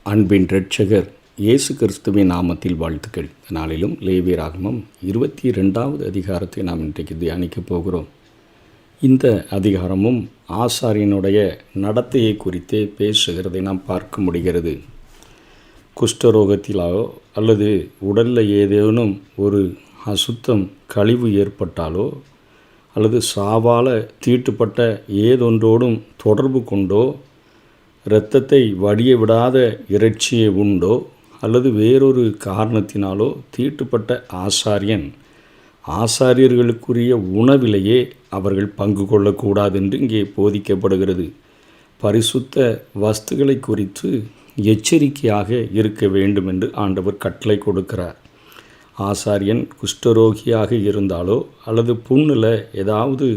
அன்பின் இரட்சகர் இயேசு கிறிஸ்துவின் நாமத்தில் வாழ்த்துக்கள். நாளிலும் லேவியராகமம் 22வது அதிகாரத்தை நாம் இன்றைக்கு தியானிக்கப் போகிறோம். இந்த அதிகாரமும் ஆசாரியனுடைய நடத்தையை குறித்தே பேசுகிறதை நாம் பார்க்க முடிகிறது. குஷ்டரோகத்திலோ அல்லது உடலில் ஏதேனும் ஒரு அசுத்தம் கழிவு ஏற்பட்டாலோ அல்லது சாவால் தீட்டுப்பட்ட ஏதொன்றோடும் தொடர்பு கொண்டோ இரத்தத்தை வடிய விடாத இறைச்சியை உண்டோ அல்லது வேறொரு காரணத்தினாலோ தீட்டுப்பட்ட ஆசாரியர்களுக்குரிய உணவிலேயே அவர்கள் பங்கு கொள்ளக்கூடாது என்று இங்கே போதிக்கப்படுகிறது. பரிசுத்த வஸ்துக்களை குறித்து எச்சரிக்கையாக இருக்க வேண்டும் என்று ஆண்டவர் கட்டளை கொடுக்கிறார். ஆசாரியன் குஷ்டரோகியாக இருந்தாலோ அல்லது புண்ணில் ஏதாவது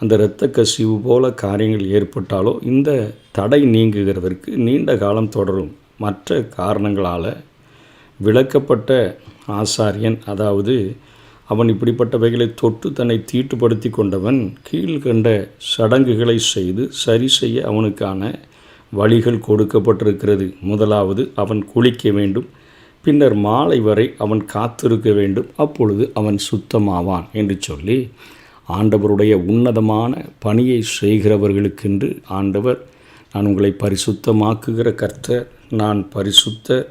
அந்த இரத்த கசிவு போல காரியங்கள் ஏற்பட்டாலோ இந்த தடை நீங்குகிறதற்கு நீண்ட காலம் தொடரும். மற்ற காரணங்களால் விலக்கப்பட்ட ஆசாரியன், அதாவது அவன் இப்படிப்பட்டவைகளை தொட்டு தன்னை தீட்டுப்படுத்தி கொண்டவன் கீழ்கண்ட சடங்குகளை செய்து சரி செய்ய அவனுக்கான வழிகள் கொடுக்கப்பட்டிருக்கிறது. முதலாவது, அவன் குளிக்க வேண்டும். பின்னர் மாலை வரை அவன் காத்திருக்க வேண்டும். அப்பொழுது அவன் சுத்தமாவான் என்று சொல்லி ஆண்டவருடைய உன்னதமான பணியை செய்கிறவர்களுக்கென்று ஆண்டவர், நான் உங்களை பரிசுத்தமாக்குகிற கர்த்தர், நான் பரிசுத்தர்,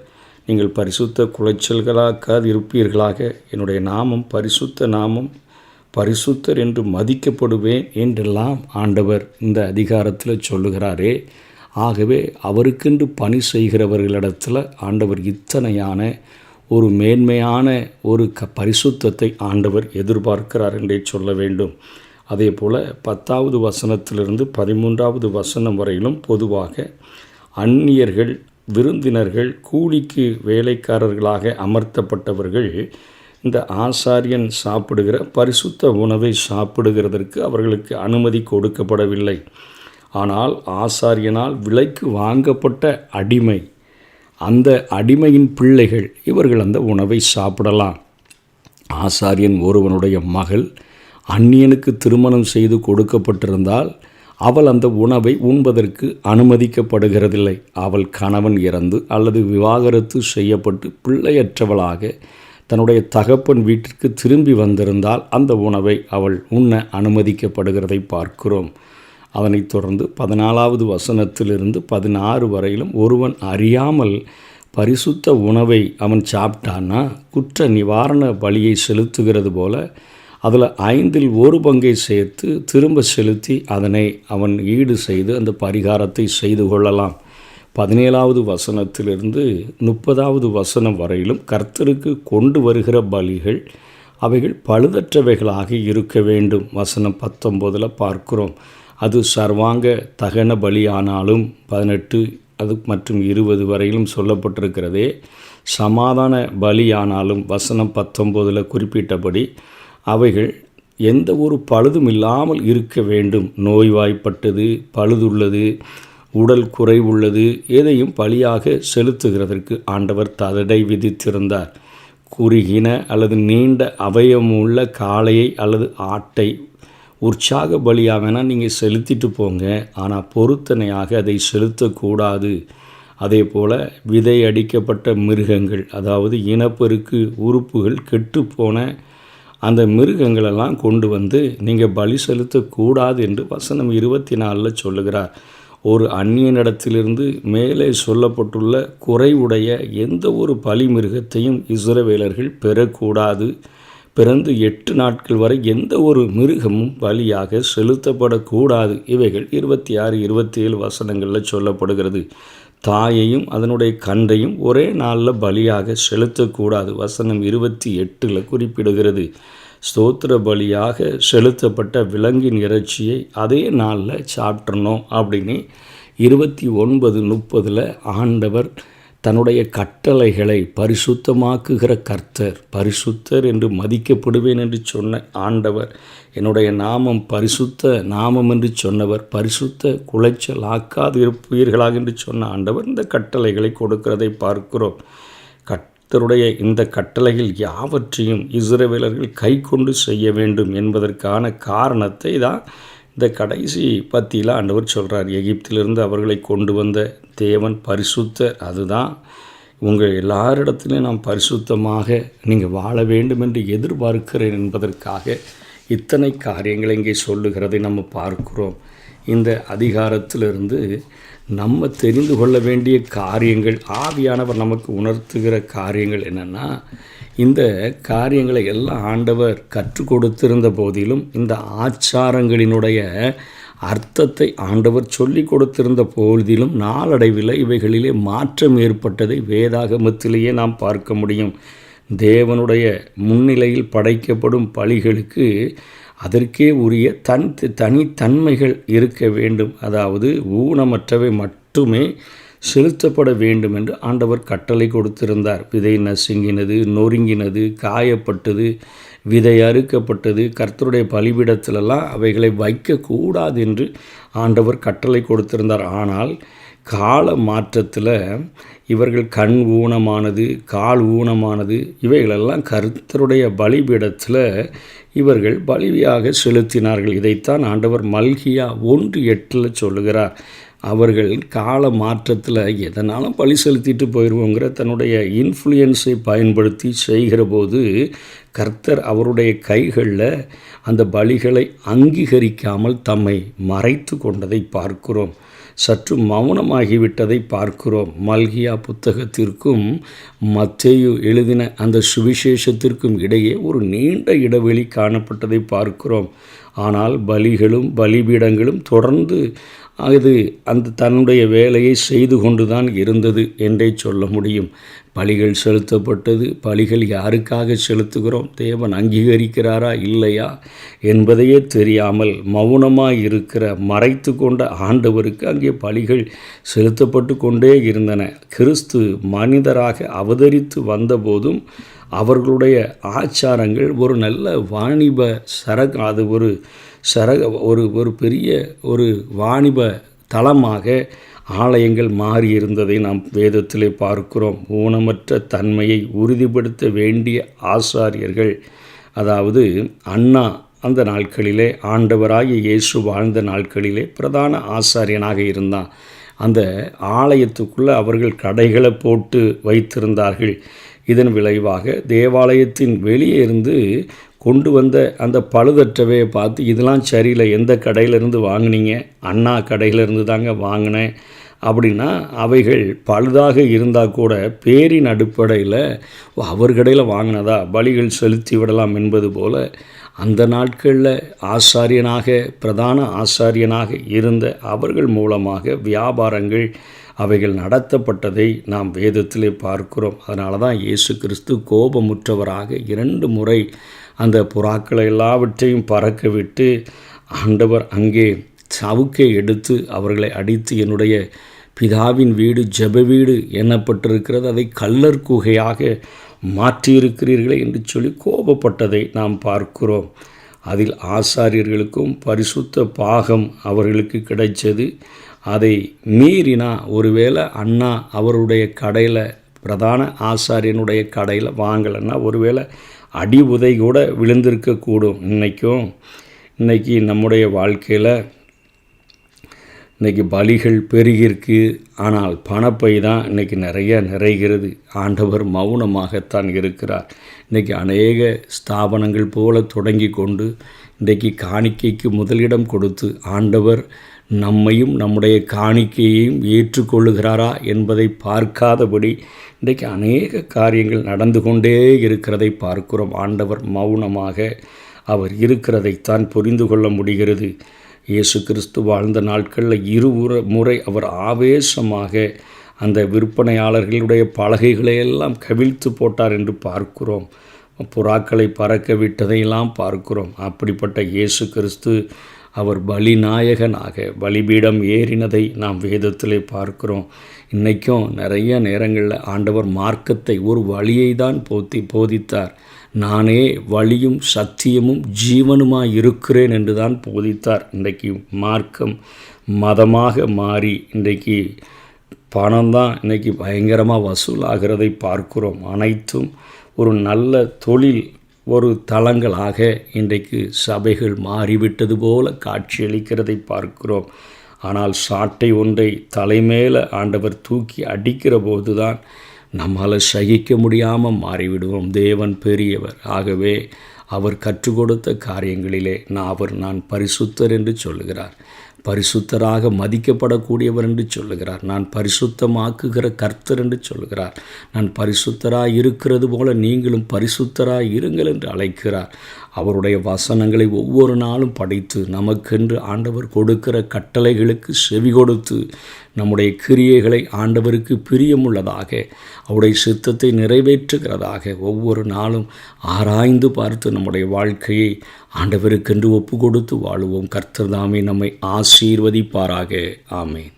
நீங்கள் பரிசுத்த குலைச்சல்களாக்காது இருப்பீர்களாக, என்னுடைய நாமம் பரிசுத்த நாமம், பரிசுத்தர் என்று மதிக்கப்படுவேன் என்றெல்லாம் ஆண்டவர் இந்த அதிகாரத்தில் சொல்லுகிறாரே. ஆகவே அவருக்கென்று பணி செய்கிறவர்களிடத்தில் ஆண்டவர் இத்தனையான ஒரு மேன்மையான ஒரு பரிசுத்தத்தை ஆண்டவர் எதிர்பார்க்கிறார் என்றே சொல்ல வேண்டும். அதே போல் 10வது வசனத்திலிருந்து 13வது வசனம் வரையிலும் பொதுவாக அந்நியர்கள், விருந்தினர்கள், கூலிக்கு வேலைக்காரர்களாக அமர்த்தப்பட்டவர்கள் இந்த ஆசாரியன் சாப்பிடுகிற பரிசுத்த உணவை சாப்பிடுகிறதற்கு அவர்களுக்கு அனுமதி கொடுக்கப்படவில்லை. ஆனால் ஆசாரியனால் விலைக்கு வாங்கப்பட்ட அடிமை, அந்த அடிமையின் பிள்ளைகள், இவர்கள் அந்த உணவை சாப்பிடலாம். ஆசாரியன் ஒருவனுடைய மகள் அந்நியனுக்கு திருமணம் செய்து கொடுக்கப்பட்டிருந்தால் அவள் அந்த உணவை உண்பதற்கு அனுமதிக்கப்படுகிறதில்லை. அவள் கணவன் இறந்து அல்லது விவாகரத்து செய்யப்பட்டு பிள்ளையற்றவளாக தன்னுடைய தகப்பன் வீட்டிற்கு திரும்பி வந்திருந்தால் அந்த உணவை அவள் உண்ண அனுமதிக்கப்படுகிறதை பார்க்கிறோம். அதனைத் தொடர்ந்து 14வது வசனத்திலிருந்து 16 வரையிலும் ஒருவன் அறியாமல் பரிசுத்த உணவை அவன் சாப்பிட்டான்னா குற்ற நிவாரண பலியை செலுத்துகிறது போல அதில் 5ல் 1 பங்கை சேர்த்து திரும்ப செலுத்தி அதனை அவன் ஈடு செய்து அந்த பரிகாரத்தை செய்து கொள்ளலாம். 17வது வசனத்திலிருந்து 30வது வசனம் வரையிலும் கர்த்தருக்கு கொண்டு வருகிற பலிகள் அவைகள் பழுதற்றவைகளாக இருக்க வேண்டும். வசனம் 19 பார்க்கிறோம். அது சர்வாங்க தகன பலியானாலும் 18 அது மற்றும் 20 வரையிலும் சொல்லப்பட்டிருக்கிறதே. சமாதான பலியானாலும் வசனம் 19 குறிப்பிட்டபடி அவைகள் எந்த ஒரு பழுதும் இல்லாமல் இருக்க வேண்டும். நோய்வாய்ப்பட்டது, பழுதுள்ளது, உடல் குறைவுள்ளது எதையும் பலியாக செலுத்துகிறதற்கு ஆண்டவர் தடை விதித்திருந்தார். குறுகின அல்லது நீண்ட அவயமுள்ள காளையை அல்லது ஆட்டை உற்சாக பலியாக வேணால் நீங்கள் செலுத்திட்டு போங்க, ஆனால் பொருத்தனையாக அதை செலுத்தக்கூடாது. அதே போல் விதை அடிக்கப்பட்ட மிருகங்கள், அதாவது இனப்பெருக்கு உறுப்புகள் கெட்டுப்போன அந்த மிருகங்களெல்லாம் கொண்டு வந்து நீங்கள் பலி செலுத்தக்கூடாது என்று வசனம் 24 சொல்லுகிறார். ஒரு அந்நியனிடத்திலிருந்து மேலே சொல்லப்பட்டுள்ள குறைவுடைய எந்த ஒரு பலி மிருகத்தையும் இஸ்ரவேலர்கள் பெறக்கூடாது. பிறந்து 8 நாட்கள் வரை எந்த ஒரு மிருகமும் பலியாக செலுத்தப்படக்கூடாது. இவைகள் 26, 27 வசனங்களில் சொல்லப்படுகிறது. தாயையும் அதனுடைய கன்றையும் ஒரே நாளில் பலியாக செலுத்தக்கூடாது. வசனம் 28 குறிப்பிடுகிறது. ஸ்தோத்திர பலியாக செலுத்தப்பட்ட விலங்கின் இறைச்சியை அதே நாளில் சாப்பிட்றணும் அப்படின்னு 29, 30 ஆண்டவர் தன்னுடைய கட்டளைகளை பரிசுத்தமாக்குகிற கர்த்தர், பரிசுத்தர் என்று மதிக்கப்படுவேன் என்று சொன்ன ஆண்டவர், என்னுடைய நாமம் பரிசுத்த நாமம் என்று சொன்னவர், பரிசுத்த குலைச்சல் ஆக்காது இருப்பீர்களாக என்று சொன்ன ஆண்டவர் இந்த கட்டளைகளை கொடுக்கிறதை பார்க்கிறோம். கர்த்தருடைய இந்த கட்டளைகள் யாவற்றையும் இஸ்ரவேலர்கள் கை கொண்டு செய்ய வேண்டும் என்பதற்கான காரணத்தை தான் இந்த கடைசி பத்தியில் ஆண்டவர் சொல்கிறார். எகிப்திலிருந்து அவர்களை கொண்டு வந்த தேவன் பரிசுத்தர். அதுதான் உங்கள் எல்லாரிடத்திலும் நாம் பரிசுத்தமாக நீங்கள் வாழ வேண்டும் என்று எதிர்பார்க்கிறேன் என்பதற்காக இத்தனை காரியங்களை இங்கே சொல்லுகிறதை நம்ம பார்க்கிறோம். இந்த அதிகாரத்திலிருந்து நம்ம தெரிந்து கொள்ள வேண்டிய காரியங்கள், ஆவியானவர் நமக்கு உணர்த்துகிற காரியங்கள் என்னென்னா, இந்த காரியங்களை எல்லாம் ஆண்டவர் கற்றுக் கொடுத்திருந்த போதிலும் இந்த ஆச்சாரங்களினுடைய அர்த்தத்தை ஆண்டவர் சொல்லி கொடுத்திருந்த போதிலும் நாளடைவில் இவைகளிலே மாற்றம் ஏற்பட்டதை வேதாகமத்திலேயே நாம் பார்க்க முடியும். தேவனுடைய முன்னிலையில் படைக்கப்படும் பலிகளுக்கு அதற்கே உரிய தனித்தன்மைகள் இருக்க வேண்டும். அதாவது ஊனமற்றவை மட்டுமே செலுத்தப்பட வேண்டும் என்று ஆண்டவர் கட்டளை கொடுத்திருந்தார். விதை நசுங்கினது, நொறுங்கினது, காயப்பட்டது, விதை அறுக்கப்பட்டது, கர்த்தருடைய பலிபீடத்திலெல்லாம் அவைகளை வைக்கக்கூடாது என்று ஆண்டவர் கட்டளை கொடுத்திருந்தார். ஆனால் கால மாற்றத்தில் இவர்கள் கண் ஊனமானது, கால் ஊனமானது, இவைகளெல்லாம் கர்த்தருடைய பலிபீடத்தில் இவர்கள் பலியாக செலுத்தினார்கள். இதைத்தான் ஆண்டவர் மல்கியா 1:8 சொல்லுகிறார். அவர்கள் கால மாற்றத்தில் எதனாலும் பலி செலுத்திட்டு போயிடுவோங்கிற தன்னுடைய இன்ஃப்ளூயன்ஸை பயன்படுத்தி செய்கிற போது கர்த்தர் அவருடைய கைகளில் அந்த பலிகளை அங்கீகரிக்காமல் தம்மை மறைத்து கொண்டதை பார்க்கிறோம். சற்று மௌனமாகிவிட்டதை பார்க்கிறோம். மல்கியா புத்தகத்திற்கும் மத்தேயு எழுதின அந்த சுவிசேஷத்திற்கும் இடையே ஒரு நீண்ட இடைவெளி காணப்பட்டதை பார்க்கிறோம். ஆனால் பலிகளும் பலிபீடங்களும் தொடர்ந்து அது தன்னுடைய வேலையை செய்து கொண்டுதான் இருந்தது என்றே சொல்ல முடியும். பலிகள் செலுத்தப்பட்டது. பலிகள் யாருக்காக செலுத்துகிறோம், தேவன் அங்கீகரிக்கிறாரா இல்லையா என்பதையே தெரியாமல் மௌனமாக இருக்கிற மறைத்து கொண்ட ஆண்டவருக்கு அங்கே பலிகள் செலுத்தப்பட்டு கொண்டே இருந்தன. கிறிஸ்து மனிதராக அவதரித்து வந்தபோதும் அவர்களுடைய ஆச்சாரங்கள் ஒரு நல்ல வாணிப அது ஒரு பெரிய ஒரு வாணிப தளமாக ஆலயங்கள் மாறியிருந்ததை நாம் வேதத்திலே பார்க்கிறோம். ஊனமற்ற தன்மையை உறுதிப்படுத்த வேண்டிய ஆசாரியர்கள், அதாவது அண்ணா அந்த நாட்களிலே ஆண்டவராகிய இயேசு வாழ்ந்த நாட்களிலே பிரதான ஆசாரியனாக இருந்தான். அந்த ஆலயத்துக்குள்ளே அவர்கள் கடைகளை போட்டு வைத்திருந்தார்கள். இதன் விளைவாக தேவாலயத்தின் வெளியே இருந்து கொண்டு வந்த அந்த பழுதற்றவையை பார்த்து இதெல்லாம் சரியில்லை, எந்த கடையிலேருந்து வாங்கினீங்க, அண்ணா கடையிலேருந்து தாங்க வாங்கினேன் அப்படின்னா அவைகள் பழுதாக இருந்தால் கூட பேரின் அடிப்படையில் அவர் கடையில் வாங்கினதா பலிகள் செலுத்தி விடலாம் என்பது போல் அந்த நாட்களில் ஆசாரியனாக பிரதான ஆசாரியனாக இருந்த அவர்கள் மூலமாக வியாபாரங்கள் அவைகள் நடத்தப்பட்டதை நாம் வேதத்திலே பார்க்கிறோம். அதனால தான் இயேசு கிறிஸ்து கோபமுற்றவராக 2 முறை அந்த புறாக்களை எல்லாவற்றையும் பறக்க விட்டு ஆண்டவர் அங்கே சவுக்கை எடுத்து அவர்களை அடித்து என்னுடைய பிதாவின் வீடு ஜெப வீடு எண்ணப்பட்டிருக்கிறது, அதை கள்ளர் குகையாக மாற்றியிருக்கிறீர்களே என்று சொல்லி கோபப்பட்டதை நாம் பார்க்கிறோம். அதில் ஆசாரியர்களுக்கும் பரிசுத்த பாகம் அவர்களுக்கு கிடைச்சது. அதை மீறினா ஒருவேளை அண்ணா அவருடைய கடையில் பிரதான ஆசாரியனுடைய கடையில் வாங்கலைன்னா ஒருவேளை அடி உதை கூட விழுந்திருக்கக்கூடும். இன்றைக்கி நம்முடைய வாழ்க்கையில் இன்றைக்கி பலிகள் பெருகிருக்கு, ஆனால் பணப்பை தான் இன்றைக்கி நிறைகிறது. ஆண்டவர் மௌனமாகத்தான் இருக்கிறார். இன்றைக்கி அநேக ஸ்தாபனங்கள் போல தொடங்கி கொண்டு இன்றைக்கி காணிக்கைக்கு முதலிடம் கொடுத்து ஆண்டவர் நம்மையும் நம்முடைய காணிக்கையையும் ஏற்றுக்கொள்ளுகிறாரா என்பதை பார்க்காதபடி இன்றைக்கு அநேக காரியங்கள் நடந்து கொண்டே இருக்கிறதை பார்க்கிறோம். ஆண்டவர் மௌனமாக அவர் இருக்கிறதைத்தான் புரிந்து கொள்ள முடிகிறது. இயேசு கிறிஸ்து வாழ்ந்த நாட்களில் 2 முறை அவர் ஆவேசமாக அந்த விற்பனையாளர்களுடைய பலகைகளையெல்லாம் கவிழ்த்து போட்டார் என்று பார்க்கிறோம். புறாக்களை பறக்க விட்டதையெல்லாம் பார்க்கிறோம். அப்படிப்பட்ட இயேசு கிறிஸ்து அவர் பலிநாயகனாக பலிபீடம் ஏறினதை நாம் வேதத்திலே பார்க்கிறோம். இன்றைக்கும் நிறைய நேரங்களில் ஆண்டவர் மார்க்கத்தை ஒரு வழியை தான் போதித்தார். நானே வழியும் சத்தியமும் ஜீவனுமாய் இருக்கிறேன் என்று தான் போதித்தார். இன்றைக்கு மார்க்கம் மதமாக மாறி இன்றைக்கு பணம் தான் இன்றைக்கி பயங்கரமாக வசூலாகிறதை பார்க்கிறோம். அனைத்தும் ஒரு நல்ல தொழில் ஒரு தளங்களாக இன்றைக்கு சபைகள் மாறிவிட்டது போல காட்சியளிக்கிறதை பார்க்கிறோம். ஆனால் சாட்டை ஒன்றை தலைமேல ஆண்டவர் தூக்கி அடிக்கிற போது தான் நம்மால் சகிக்க முடியாமல் மாறிவிடுவோம். தேவன் பெரியவர். ஆகவே அவர் கற்றுக் கொடுத்த காரியங்களிலே நான் பரிசுத்தர் என்று சொல்லுகிறார். பரிசுத்தராக மதிக்கப்படக்கூடியவர் என்று சொல்லுகிறார். நான் பரிசுத்தமாக்குகிற கர்த்தர் என்று சொல்லுகிறார். நான் பரிசுத்தராக இருக்கிறது போல நீங்களும் பரிசுத்தராக இருங்கள் என்று அழைக்கிறார். அவருடைய வசனங்களை ஒவ்வொரு நாளும் படித்து நமக்கென்று ஆண்டவர் கொடுக்கிற கட்டளைகளுக்கு செவி கொடுத்து நம்முடைய கிரியைகளை ஆண்டவருக்கு பிரியமுள்ளதாக அவருடைய சித்தத்தை நிறைவேற்றுகிறதாக ஒவ்வொரு நாளும் ஆராய்ந்து பார்த்து நம்முடைய வாழ்க்கையை ஆண்டவருக்கென்று ஒப்பு கொடுத்து வாழுவோம். கர்த்தர் தாமே நம்மை ஆசீர்வதிப்பாராக. ஆமென்.